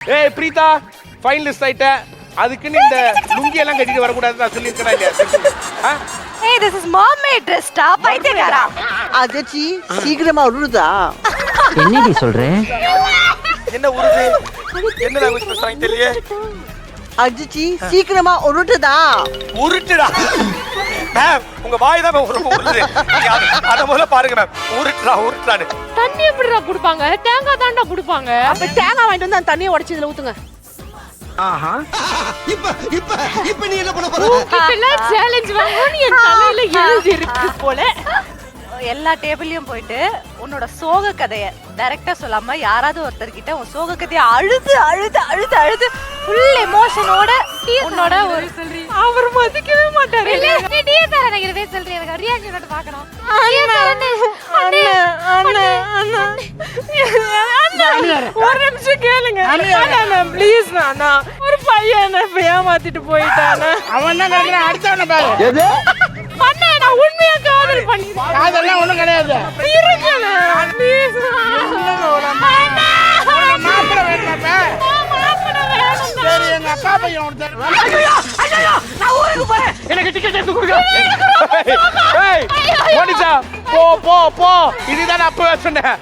ஏய் பிரீதா ஃபைனலிஸ்ட் ஆயிட்ட. அதுக்குன்னு இந்த லுங்கி எல்லாம் கட்டிட்டு வரக்கூடாது நான் சொல்லியிருக்கேன் இல்லையா? Hey, this is mermaid dress. Stop பைத்தியக்காரா. அஜச்சி சீக்கிரமா உருதா. என்னடி சொல்ற? என்ன உருது? என்ன லாங்குவேஜ் பேசுறாங்க தெரியல. அஜச்சி சீக்கிரமா உருட்டுதா. உருட்டுடா. மேம் உங்க வாய் தான் ரொம்ப உருது. அத முதல்ல பாருங்க மேம். உருட்டுறான்னு. தண்ணி எப்படிடா குடுப்பாங்க? தேங்காய் தாண்டா குடுப்பாங்க. அப்ப தேங்காய் வாங்கிட்டு வந்து அந்த தண்ணியை உடைச்சு இதுல ஊத்துங்க. ஆஹா. இப்ப நீ என்ன பண்ண போற? இதெல்லாம் சேலஞ்ச் வாங்கன்னு என் தலையில எழுதி இருக்கு போல. எல்லா டேபிளையும் போயிட்டு உன்னோட சோக கதைய டைரக்டா சொல்லாம யாராவது ஒருத்தர் கிட்ட உன் சோக கதைய அழுது அழுது அழுது அழுது ஃபுல் எமோஷனோட உன்னோட ஒரு சொல்றீ. அவர் மதிக்கவே மாட்டாரு. நீ டிஏ தர நினைக்கிறதே சொல்றீ. எனக்கு ரியாக்ஷன் மட்டும் பார்க்கணும். ஒரு நிமிஷம் கேளுங்க. அண்ணா ப்ளீஸ் அண்ணா. ஒரு பையன் ஏமாத்திட்டு போயிட்டானா. அவன் தான் கேட்கிறான், அடுத்தவனை பாரு. எது? அண்ணா நான் உண்மையா காதல் பண்ணிட்டேன். அதெல்லாம் ஒண்ணும் கிடையாது. இருக்குண்ணா. ப்ளீஸ் மாப்பிள்ளை வேணுமாப்பா? சரி, எங்க அக்கா பையன் ஒருத்தர். எனக்கு டிக்கெட் எடுத்து கொடுங்க. ஏய் மோனிஷா போ போ போ. இதுதான் நான் அப்பவே சொன்னேன்.